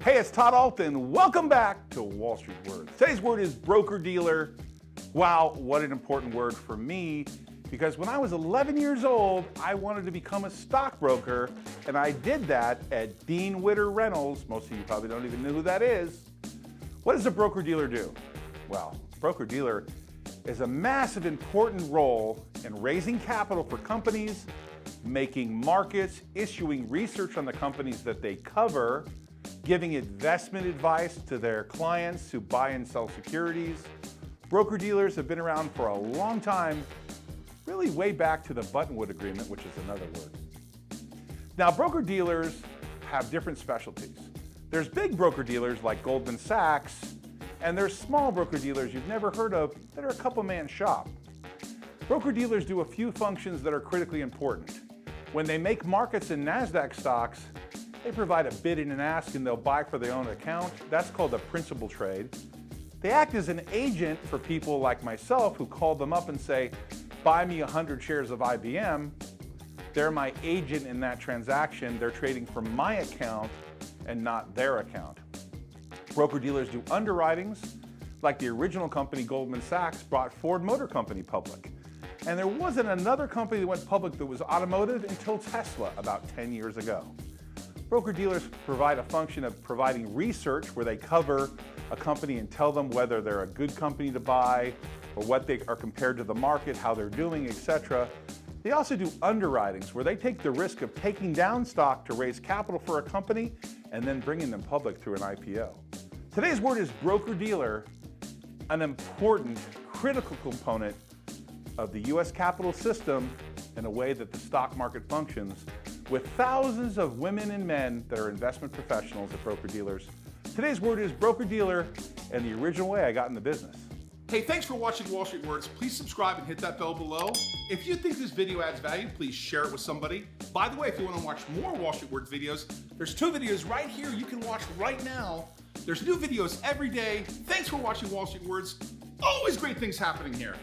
Hey, it's Todd Ault, and welcome back to Wall Street Words. Today's word is broker-dealer. Wow, what an important word for me, because when I was 11 years old, I wanted to become a stockbroker, and I did that at Dean Witter Rentals. Most of you probably don't even know who that is. What does a broker-dealer do? Well, broker-dealer is a massive important role in raising capital for companies, making markets, issuing research on the companies that they cover, giving investment advice to their clients who buy and sell securities. Broker-dealers have been around for a long time, really way back to the Buttonwood Agreement, which is another word. Now, broker-dealers have different specialties. There's big broker-dealers like Goldman Sachs, and there's small broker-dealers you've never heard of that are a couple-man shop. Broker-dealers do a few functions that are critically important. When they make markets in NASDAQ stocks, they provide a bid and an ask, and they'll buy for their own account. That's called a principal trade. They act as an agent for people like myself who call them up and say, buy me 100 shares of IBM. They're my agent in that transaction. They're trading from my account and not their account. Broker-dealers do underwritings, like the original company Goldman Sachs brought Ford Motor Company public. And there wasn't another company that went public that was automotive until Tesla about 10 years ago. Broker-dealers provide a function of providing research where they cover a company and tell them whether they're a good company to buy or what they are compared to the market, how they're doing, etc. They also do underwritings where they take the risk of taking down stock to raise capital for a company and then bringing them public through an IPO. Today's word is broker-dealer, an important, critical component of the U.S. capital system in a way that the stock market functions, with thousands of women and men that are investment professionals at broker-dealers. Today's word is broker-dealer, and the original way I got in the business. Hey, thanks for watching Wall Street Words. Please subscribe and hit that bell below. If you think this video adds value, please share it with somebody. By the way, if you want to watch more Wall Street Words videos, there's 2 videos right here you can watch right now. There's new videos every day. Thanks for watching Wall Street Words. Always great things happening here.